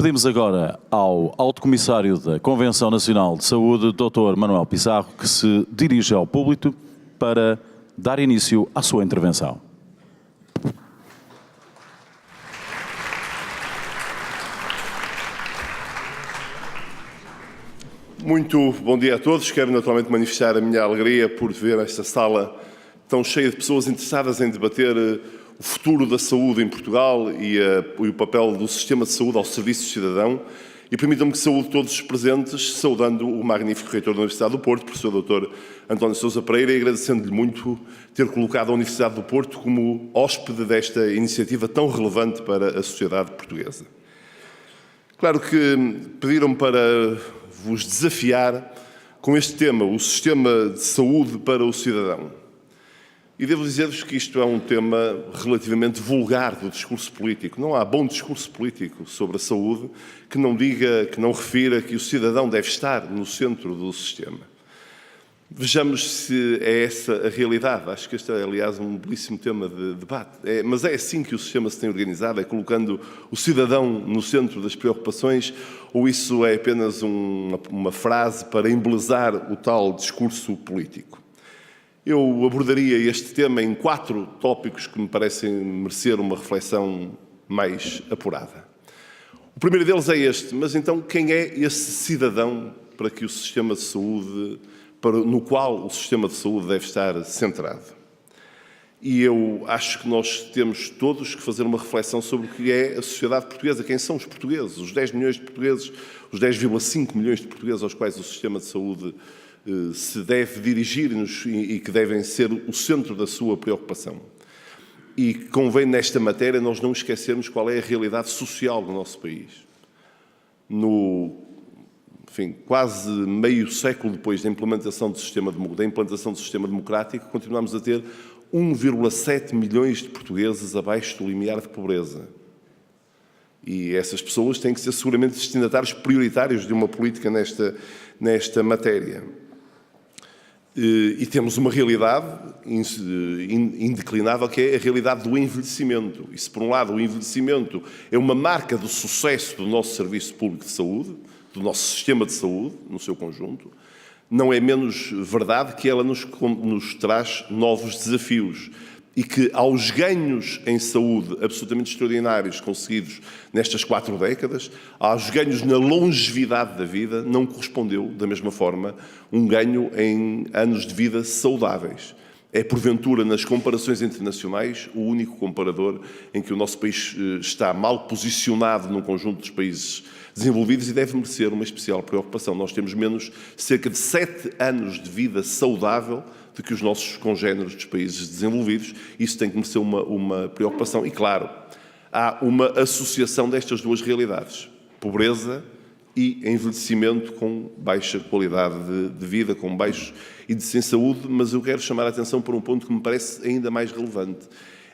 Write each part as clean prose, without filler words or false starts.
Pedimos agora ao Alto Comissário da Convenção Nacional de Saúde, Dr. Manuel Pissarro, que se dirija ao púlpito para dar início à sua intervenção. Muito bom dia a todos. Quero naturalmente manifestar a minha alegria por ver esta sala tão cheia de pessoas interessadas em debater o futuro da saúde em Portugal e o papel do sistema de saúde ao serviço do cidadão. E permitam-me que saúde todos os presentes, saudando o magnífico reitor da Universidade do Porto, professor Dr. António Sousa Pereira, e agradecendo-lhe muito ter colocado a Universidade do Porto como hóspede desta iniciativa tão relevante para a sociedade portuguesa. Claro que pediram-me para vos desafiar com este tema, o sistema de saúde para o cidadão. E devo dizer-vos que isto é um tema relativamente vulgar do discurso político. Não há bom discurso político sobre a saúde que não diga, que não refira que o cidadão deve estar no centro do sistema. Vejamos se é essa a realidade. Acho que este é, aliás, um belíssimo tema de debate. Mas é assim que o sistema se tem organizado? É colocando o cidadão no centro das preocupações? Ou isso é apenas uma frase para embelezar o tal discurso político? Eu abordaria este tema em 4 tópicos que me parecem merecer uma reflexão mais apurada. O primeiro deles é este, mas então quem é esse cidadão para que o sistema de saúde, no qual o sistema de saúde deve estar centrado? E eu acho que nós temos todos que fazer uma reflexão sobre o que é a sociedade portuguesa, quem são os portugueses, os 10 milhões de portugueses, os 10,5 milhões de portugueses aos quais o sistema de saúde se deve dirigir-nos e que devem ser o centro da sua preocupação. E convém nesta matéria nós não esquecermos qual é a realidade social do nosso país. Quase meio século depois da implantação do sistema democrático, continuamos a ter 1,7 milhões de portugueses abaixo do limiar de pobreza. E essas pessoas têm que ser seguramente destinatários prioritários de uma política nesta matéria. E temos uma realidade indeclinável, que é a realidade do envelhecimento. E se, por um lado, o envelhecimento é uma marca do sucesso do nosso serviço público de saúde, do nosso sistema de saúde, no seu conjunto, não é menos verdade que ela nos traz novos desafios e que aos ganhos em saúde absolutamente extraordinários conseguidos nestas 4 décadas, aos ganhos na longevidade da vida, não correspondeu, da mesma forma, um ganho em anos de vida saudáveis. É, porventura, nas comparações internacionais, o único comparador em que o nosso país está mal posicionado no conjunto dos países desenvolvidos e deve merecer uma especial preocupação. Nós temos menos cerca de 7 anos de vida saudável do que os nossos congéneres dos países desenvolvidos. Isso tem que merecer uma preocupação. E, claro, há uma associação destas duas realidades. Pobreza e envelhecimento com baixa qualidade de vida, com baixo índice em saúde, mas eu quero chamar a atenção para um ponto que me parece ainda mais relevante.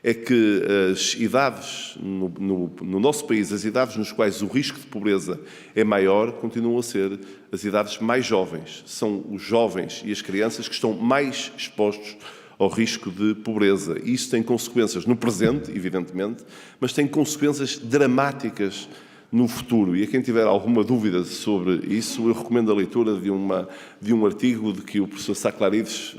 É que as idades, no nosso país, as idades nos quais o risco de pobreza é maior, continuam a ser as idades mais jovens. São os jovens e as crianças que estão mais expostos ao risco de pobreza. E isso tem consequências no presente, evidentemente, mas tem consequências dramáticas no futuro. E a quem tiver alguma dúvida sobre isso, eu recomendo a leitura de um artigo de que o professor Sá Clarides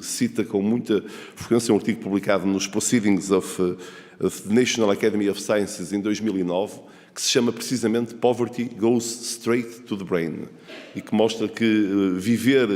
cita com muita frequência, um artigo publicado nos Proceedings of the National Academy of Sciences em 2009, que se chama precisamente Poverty Goes Straight to the Brain, e que mostra que viver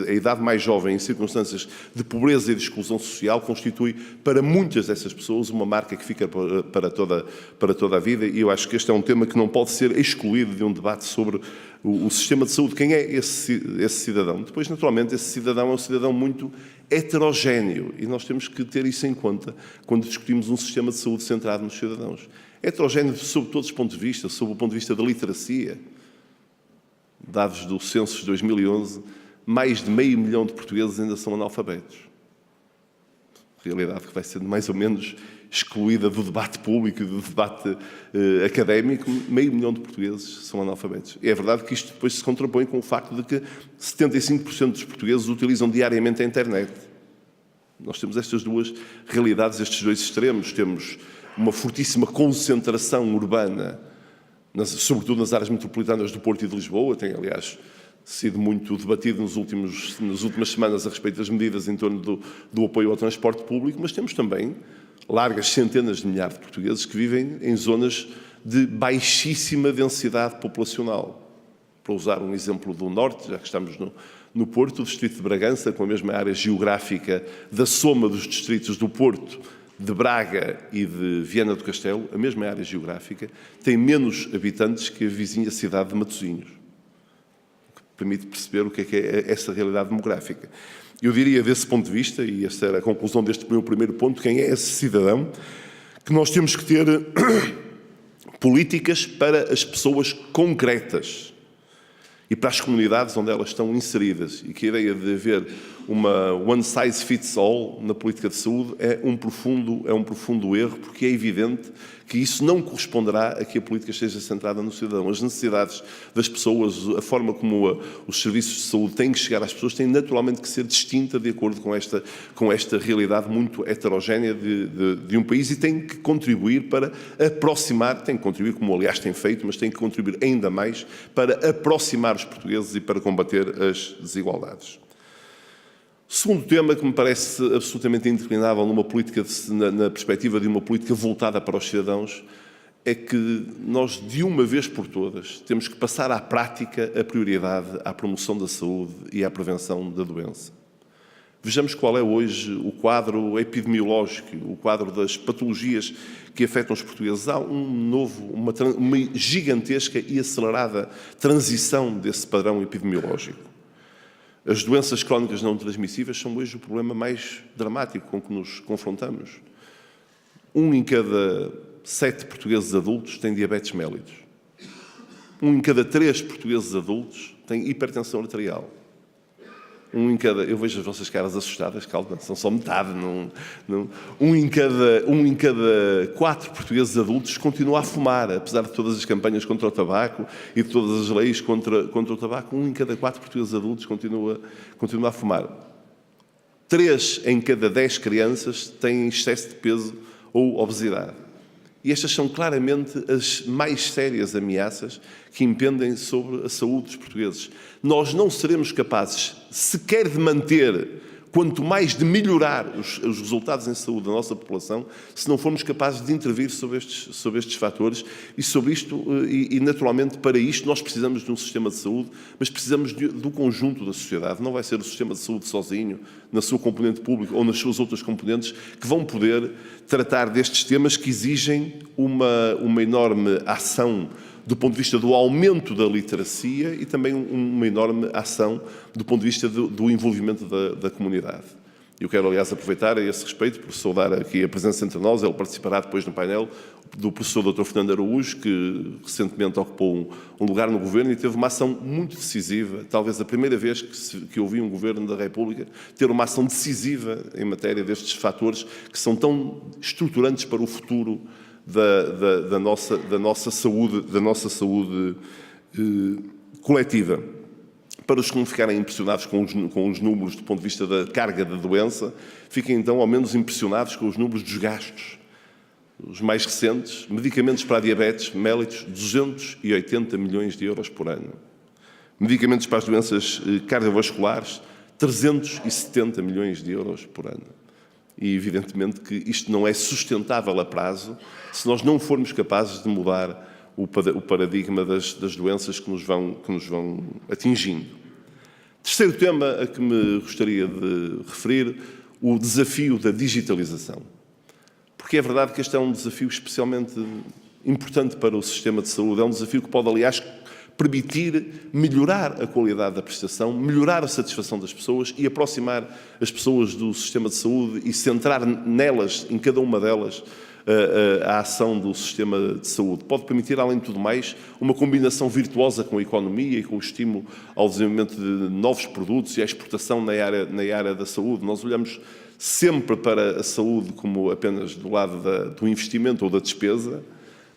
a idade mais jovem em circunstâncias de pobreza e de exclusão social constitui para muitas dessas pessoas uma marca que fica para toda a vida, e eu acho que este é um tema que não pode ser excluído de um debate sobre o sistema de saúde. Quem é esse cidadão? Depois, naturalmente, esse cidadão é um cidadão muito heterogéneo, e nós temos que ter isso em conta quando discutimos um sistema de saúde centrado nos cidadãos. Heterogéneo sob todos os pontos de vista, sob o ponto de vista da literacia. Dados do censo de 2011, mais de 500 mil de portugueses ainda são analfabetos. Realidade que vai sendo mais ou menos excluída do debate público e do debate académico. 500 mil de portugueses são analfabetos. E é verdade que isto depois se contrapõe com o facto de que 75% dos portugueses utilizam diariamente a internet. Nós temos estas duas realidades, estes dois extremos. Temos uma fortíssima concentração urbana sobretudo nas áreas metropolitanas do Porto e de Lisboa. Tem, aliás, sido muito debatido nas últimas semanas a respeito das medidas em torno do apoio ao transporte público, mas temos também largas centenas de milhares de portugueses que vivem em zonas de baixíssima densidade populacional. Para usar um exemplo do Norte, já que estamos no Porto, o distrito de Bragança, com a mesma área geográfica da soma dos distritos do Porto, de Braga e de Viana do Castelo, a mesma área geográfica, tem menos habitantes que a vizinha cidade de Matosinhos. O que permite perceber o que é essa realidade demográfica. Eu diria, desse ponto de vista, e esta era a conclusão deste meu primeiro ponto, quem é esse cidadão, que nós temos que ter políticas para as pessoas concretas e para as comunidades onde elas estão inseridas, e que a ideia de haver uma one size fits all na política de saúde é um profundo erro, porque é evidente que isso não corresponderá a que a política esteja centrada no cidadão. As necessidades das pessoas, a forma como os serviços de saúde têm que chegar às pessoas, tem naturalmente que ser distinta de acordo com esta realidade muito heterogénea de um país, e tem que contribuir para aproximar, tem que contribuir, como aliás tem feito, mas tem que contribuir ainda mais para aproximar os portugueses e para combater as desigualdades. Segundo tema que me parece absolutamente indeclinável numa política, na perspectiva de uma política voltada para os cidadãos, é que nós, de uma vez por todas, temos que passar à prática a prioridade à promoção da saúde e à prevenção da doença. Vejamos qual é hoje o quadro epidemiológico, o quadro das patologias que afetam os portugueses. Há uma gigantesca e acelerada transição desse padrão epidemiológico. As doenças crónicas não transmissíveis são hoje o problema mais dramático com que nos confrontamos. 1 em cada 7 portugueses adultos tem diabetes mellitus. 1 em cada 3 portugueses adultos tem hipertensão arterial. Eu vejo as vossas caras assustadas, calma, são só metade. 1 em cada 4 portugueses adultos continua a fumar, apesar de todas as campanhas contra o tabaco e de todas as leis contra o tabaco. 1 em cada 4 portugueses adultos continua a fumar. 3 em cada 10 crianças têm excesso de peso ou obesidade. E estas são claramente as mais sérias ameaças que impendem sobre a saúde dos portugueses. Nós não seremos capazes sequer de manter, quanto mais de melhorar os resultados em saúde da nossa população, se não formos capazes de intervir sobre estes fatores e sobre isto, e naturalmente para isto nós precisamos de um sistema de saúde, mas precisamos do conjunto da sociedade. Não vai ser o sistema de saúde sozinho, na sua componente pública ou nas suas outras componentes, que vão poder tratar destes temas que exigem uma enorme ação do ponto de vista do aumento da literacia e também uma enorme ação do ponto de vista do envolvimento da comunidade. Eu quero, aliás, aproveitar a esse respeito por saudar aqui a presença entre nós. Ele participará depois no painel do professor Dr. Fernando Araújo, que recentemente ocupou um lugar no Governo e teve uma ação muito decisiva, talvez a primeira vez que eu vi um Governo da República ter uma ação decisiva em matéria destes fatores que são tão estruturantes para o futuro da nossa saúde coletiva. Para os que não ficarem impressionados com os números do ponto de vista da carga da doença, fiquem então ao menos impressionados com os números dos gastos. Os mais recentes, medicamentos para a diabetes mellitus, 280 milhões de euros por ano. Medicamentos para as doenças cardiovasculares, 370 milhões de euros por ano. E, evidentemente, que isto não é sustentável a prazo se nós não formos capazes de mudar o paradigma das doenças que nos vão atingindo. Terceiro tema a que me gostaria de referir, o desafio da digitalização. Porque é verdade que este é um desafio especialmente importante para o sistema de saúde. É um desafio que pode, aliás, permitir melhorar a qualidade da prestação, melhorar a satisfação das pessoas e aproximar as pessoas do sistema de saúde e centrar nelas, em cada uma delas, a ação do sistema de saúde. Pode permitir, além de tudo mais, uma combinação virtuosa com a economia e com o estímulo ao desenvolvimento de novos produtos e à exportação na área da saúde. Nós olhamos sempre para a saúde como apenas do lado do investimento ou da despesa,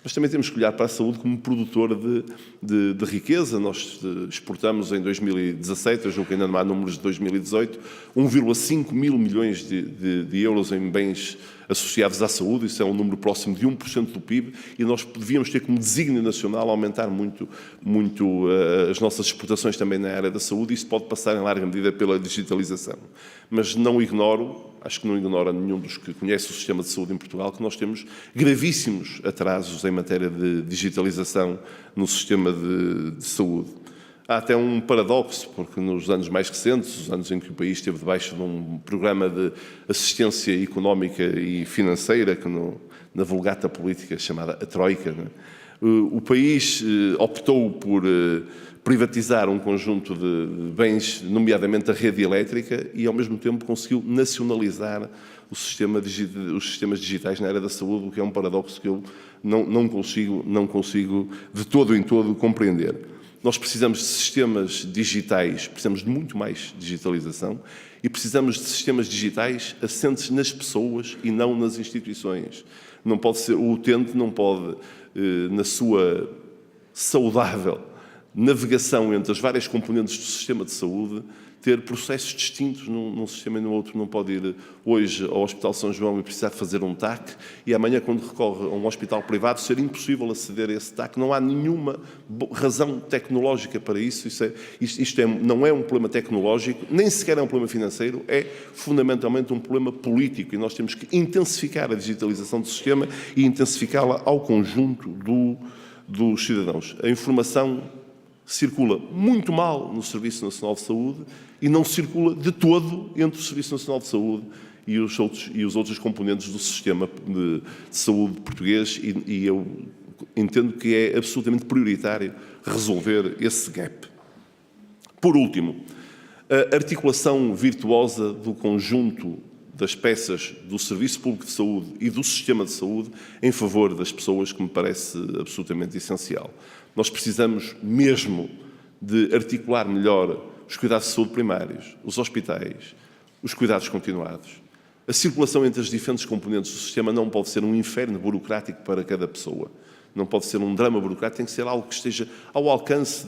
mas também temos que olhar para a saúde como produtor de riqueza. Nós exportamos em 2017, eu julgo que ainda não há números de 2018, 1,5 mil milhões de euros em bens associados à saúde, isso é um número próximo de 1% do PIB, e nós devíamos ter como desígnio nacional aumentar muito as nossas exportações também na área da saúde, e isso pode passar em larga medida pela digitalização. Mas não ignoro, acho que não ignora nenhum dos que conhece o sistema de saúde em Portugal, que nós temos gravíssimos atrasos em matéria de digitalização no sistema de saúde. Há até um paradoxo, porque nos anos mais recentes, os anos em que o país esteve debaixo de um programa de assistência económica e financeira, que na vulgata política chamada a Troika, o país optou por privatizar um conjunto de bens, nomeadamente a rede elétrica, e ao mesmo tempo conseguiu nacionalizar os sistemas digitais na área da saúde, o que é um paradoxo que eu não consigo de todo em todo compreender. Nós precisamos de sistemas digitais, precisamos de muito mais digitalização e precisamos de sistemas digitais assentes nas pessoas e não nas instituições. Não pode ser, o utente não pode, na sua saudável navegação entre as várias componentes do sistema de saúde, ter processos distintos num sistema e no outro. Não pode ir hoje ao Hospital São João e precisar de fazer um TAC e amanhã, quando recorre a um hospital privado, ser impossível aceder a esse TAC. Não há nenhuma razão tecnológica para isso. Isto não é um problema tecnológico, nem sequer é um problema financeiro, é fundamentalmente um problema político, e nós temos que intensificar a digitalização do sistema e intensificá-la ao conjunto dos cidadãos. A informação circula muito mal no Serviço Nacional de Saúde e não circula de todo entre o Serviço Nacional de Saúde e os outros componentes do sistema de saúde português, e eu entendo que é absolutamente prioritário resolver esse gap. Por último, a articulação virtuosa do conjunto das peças do Serviço Público de Saúde e do sistema de saúde em favor das pessoas, que me parece absolutamente essencial. Nós precisamos mesmo de articular melhor os cuidados de saúde primários, os hospitais, os cuidados continuados. A circulação entre as diferentes componentes do sistema não pode ser um inferno burocrático para cada pessoa. Não pode ser um drama burocrático, tem que ser algo que esteja ao alcance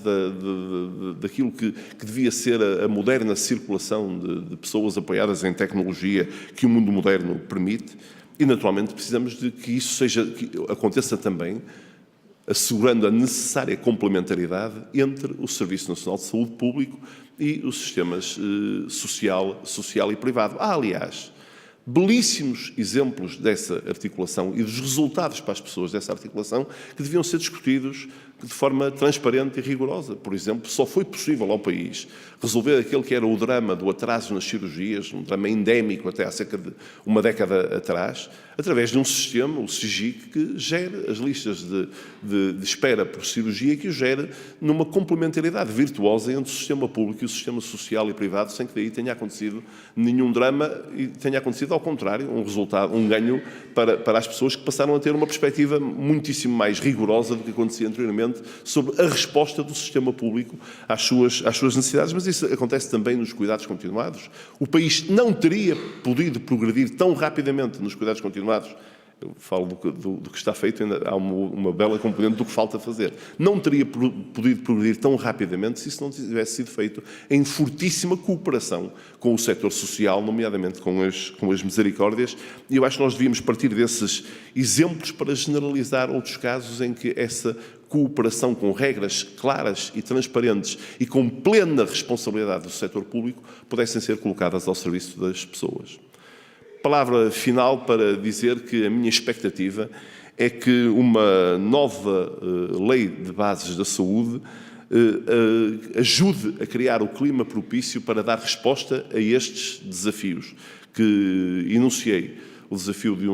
daquilo que devia ser a moderna circulação de pessoas apoiadas em tecnologia que o mundo moderno permite. E, naturalmente, precisamos de que isso aconteça também assegurando a necessária complementaridade entre o Serviço Nacional de Saúde Público e os sistemas social e privado. Há, aliás, belíssimos exemplos dessa articulação e dos resultados para as pessoas dessa articulação que deviam ser discutidos de forma transparente e rigorosa. Por exemplo, só foi possível ao país resolver aquele que era o drama do atraso nas cirurgias, um drama endémico até há cerca de uma década atrás, através de um sistema, o SIGIC, que gera as listas de espera por cirurgia, que o gera numa complementaridade virtuosa entre o sistema público e o sistema social e privado, sem que daí tenha acontecido nenhum drama e tenha acontecido, ao contrário, um resultado, um ganho para as pessoas, que passaram a ter uma perspectiva muitíssimo mais rigorosa do que acontecia anteriormente sobre a resposta do sistema público às suas necessidades. Mas isso acontece também nos cuidados continuados. O país não teria podido progredir tão rapidamente nos cuidados continuados. Eu falo do que está feito, ainda há uma bela componente do que falta fazer. Não teria podido progredir tão rapidamente se isso não tivesse sido feito em fortíssima cooperação com o setor social, nomeadamente com as misericórdias, e eu acho que nós devíamos partir desses exemplos para generalizar outros casos em que essa cooperação com regras claras e transparentes e com plena responsabilidade do setor público pudessem ser colocadas ao serviço das pessoas. Palavra final para dizer que a minha expectativa é que uma nova lei de bases da saúde ajude a criar o clima propício para dar resposta a estes desafios que enunciei. O desafio de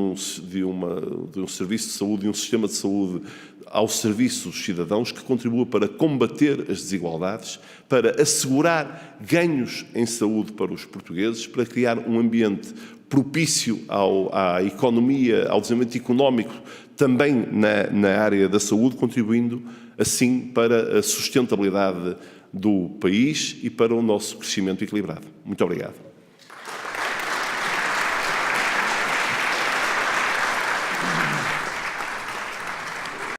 um serviço de saúde e um sistema de saúde ao serviço dos cidadãos, que contribua para combater as desigualdades, para assegurar ganhos em saúde para os portugueses, para criar um ambiente propício à economia, ao desenvolvimento económico, também na área da saúde, contribuindo assim para a sustentabilidade do país e para o nosso crescimento equilibrado. Muito obrigado.